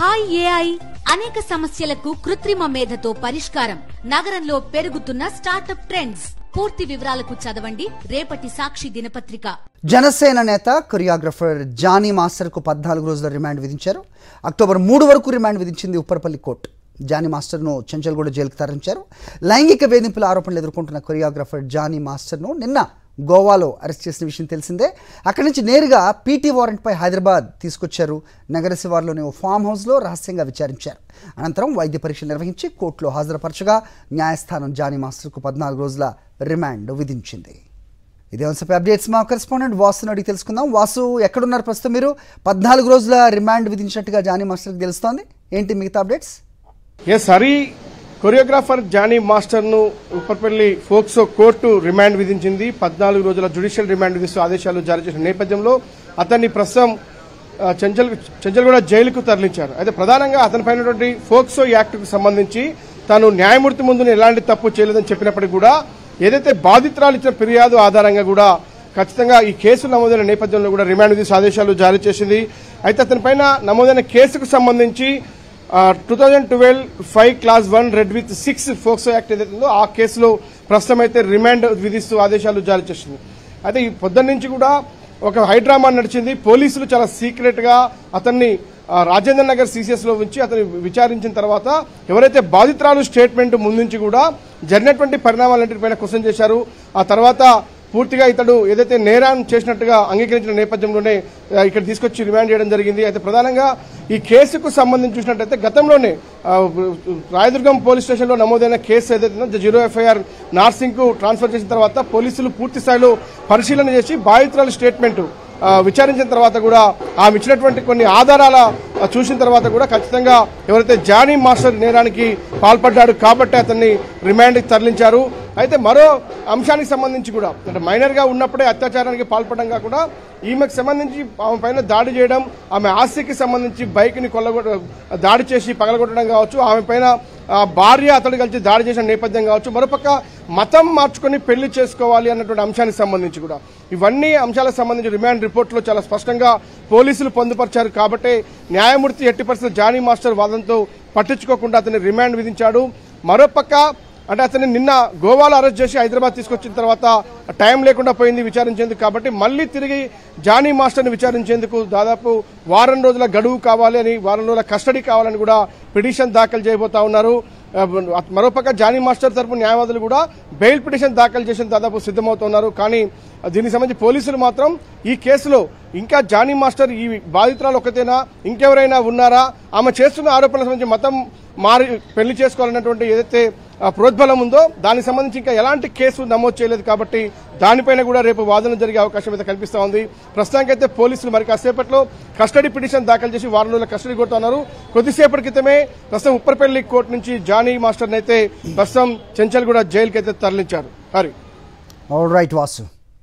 Hi AI అనేక సమస్యలకు కృత్రిమ మేధతో పరిష్కారం. నగరంలో పెరుగుతున్న స్టార్టప్ ట్రెండ్స్. పూర్తి వివరాలకు చదవండి రేపటి సాక్షి దినపత్రిక. జనసేన నేత కొరియోగ్రాఫర్ జానీ మాస్టర్ కు 14 రోజుల రిమాండ్ విధించారు. అక్టోబర్ 3 వరకు రిమాండ్ విధించింది ఉప్పరపల్లి కోర్టు. జానీ మాస్టర్ను చెంచల్గూడ జైలుకు తరలించారు. లైంగిక వేధింపుల ఆరోపణలు ఎదుర్కొంటున్న కొరియోగ్రాఫర్ జానీ మాస్టర్ను నిన్న గోవాలో అరెస్ట్ చేసిన విషయం తెలిసిందే. అక్కడి నుంచి నేరుగా పీటీ వారెంట్పై హైదరాబాద్ తీసుకొచ్చారు. నగర శివార్లోని ఓ ఫామ్ హౌస్లో రహస్యంగా విచారించారు. అనంతరం వైద్య పరీక్షలు నిర్వహించి కోర్టులో హాజరుపరచగా న్యాయస్థానం జానీ మాస్టర్కు 14 రోజుల రిమాండ్ విధించింది. ఇదే అంశంపై అప్డేట్స్ మా కరెస్పాండెంట్ వాసును అడిగి తెలుసుకుందాం. వాసు, ఎక్కడున్నారు ప్రస్తుతం మీరు? 14 రోజుల రిమాండ్ విధించినట్టుగా జానీ మాస్టర్కి తెలుస్తోంది. ఏంటి మిగతా అప్డేట్స్? హరి, కొరియోగ్రాఫర్ జానీ మాస్టర్ను ఉప్పర్పల్లి ఫోక్సో కోర్టు రిమాండ్ విధించింది. 14 రోజుల జ్యుడిషియల్ రిమాండ్ విధిస్తూ ఆదేశాలు జారీ చేసిన నేపథ్యంలో అతన్ని ప్రస్తుతం చెంచల్గూడ జైలుకు తరలించారు. అయితే ప్రధానంగా అతనిపైనటువంటి ఫోక్సో యాక్ట్కు సంబంధించి తాను న్యాయమూర్తి ముందు ఎలాంటి తప్పు చేయలేదని చెప్పినప్పటికీ కూడా ఏదైతే బాధితురాలు ఇచ్చిన ఫిర్యాదు ఆధారంగా కూడా ఖచ్చితంగా ఈ కేసు నమోదైన నేపథ్యంలో కూడా రిమాండ్ విధిస్తూ ఆదేశాలు జారీ చేసింది. అయితే అతనిపైన నమోదైన కేసుకు సంబంధించి 2012 5 class 1 red with 6 POCSO act ఏదైతే ఉందో ఆ కేసులో ప్రస్తుతం అయితే రిమాండ్ విధిస్తూ ఆదేశాలు జారీ చేసింది. అయితే ఈ పొద్దున్న నుంచి కూడా ఒక హైడ్రామా నడిచింది. పోలీసులు చాలా సీక్రెట్ గా అతన్ని రాజేంద్ర నగర్ సిసిఎస్ లో ఉంచి అతన్ని విచారించిన తర్వాత ఎవరైతే బాధితురాలు స్టేట్మెంట్ ముందుంచి కూడా జరిగినటువంటి పరిణామాలన్నింటిపైన క్వశ్చన్ చేశారు. ఆ తర్వాత పూర్తిగా ఇతడు ఏదైతే నేరం చేసినట్టుగా అంగీకరించిన నేపథ్యంలోనే ఇక్కడ తీసుకొచ్చి రిమాండ్ చేయడం జరిగింది. అయితే ప్రధానంగా ఈ కేసుకు సంబంధించి చూసినట్టయితే గతంలోనే రాయదుర్గం పోలీస్ స్టేషన్లో నమోదైన కేసు ఏదైతే 0 ఎఫ్ఐఆర్ నార్సింగ్ కు ట్రాన్స్ఫర్ చేసిన తర్వాత పోలీసులు పూర్తి స్థాయిలో పరిశీలన చేసి బాధితురాలు స్టేట్మెంట్ విచారించిన తర్వాత కూడా ఆమె ఇచ్చినటువంటి కొన్ని ఆధారాల చూసిన తర్వాత కూడా ఖచ్చితంగా ఎవరైతే జానీ మాస్టర్ నేరానికి పాల్పడ్డాడు కాబట్టి అతన్ని రిమాండ్కి తరలించారు. అయితే మరో అంశానికి సంబంధించి కూడా అంటే మైనర్ గా ఉన్నప్పుడే అత్యాచారానికి పాల్పడడం కాకుండా ఈమెకు సంబంధించి ఆమె పైన దాడి చేయడం, ఆమె ఆస్తికి సంబంధించి బైక్ ని దాడి చేసి పగలగొట్టడం కావచ్చు, ఆమె పైన భార్య అతడు కలిసి దాడి చేసిన నేపథ్యం కావచ్చు, మరోపక్క మతం మార్చుకొని పెళ్లి చేసుకోవాలి అన్నటువంటి అంశానికి సంబంధించి కూడా ఇవన్నీ అంశాలకు సంబంధించి రిమాండ్ రిపోర్టులో చాలా స్పష్టంగా పోలీసులు పొందుపరిచారు. కాబట్టి న్యాయమూర్తి ఎట్టి పరిస్థితుల్లో జానీ మాస్టర్ వాదంతో పట్టించుకోకుండా అతన్ని రిమాండ్ విధించాడు. మరోపక్క అంటే అతన్ని నిన్న గోవాలో అరెస్ట్ చేసి హైదరాబాద్ తీసుకొచ్చిన తర్వాత టైం లేకుండా పోయింది విచారించేందుకు. కాబట్టి మళ్లీ తిరిగి జానీ మాస్టర్ని విచారించేందుకు దాదాపు వారం రోజుల గడువు కావాలి అని, వారం రోజుల కస్టడీ కావాలని కూడా పిటిషన్ దాఖలు చేయబోతా ఉన్నారు. మరోపక్క జానీ మాస్టర్ తరపు న్యాయవాదులు కూడా బెయిల్ పిటిషన్ దాఖలు చేసిన దాదాపు సిద్దమవుతున్నారు. కానీ దీనికి సంబంధించి పోలీసులు మాత్రం ఈ కేసులో ఇంకా జానీ మాస్టర్ ఈ బాధితురాలు ఒకతేనా, ఇంకెవరైనా ఉన్నారా, ఆమె చేస్తున్న ఆరోపణలకు సంబంధించి మతం మారి పెళ్లి చేసుకోవాలన్నటువంటి ఏదైతే ప్రోద్బలం ఉందో దానికి సంబంధించి ఇంకా ఎలాంటి కేసు నమోదు చేయలేదు. కాబట్టి దానిపైన కూడా రేపు వాదన జరిగే అవకాశం అయితే కనిపిస్తా ఉంది. ప్రస్తుతానికైతే పోలీసులు మరి కాసేపట్లో కస్టడీ పిటిషన్ దాఖలు చేసి వారం రోజుల కస్టడీ కొడుతున్నారు. కొద్దిసేపటి క్రితమే ప్రస్తుతం ఉప్పరపల్లి కోర్టు నుంచి జానీ మాస్టర్ని అయితే ప్రస్తుతం చెంచల్గూడ జైలుకి అయితే తరలించారు. Hari, all right Vasu.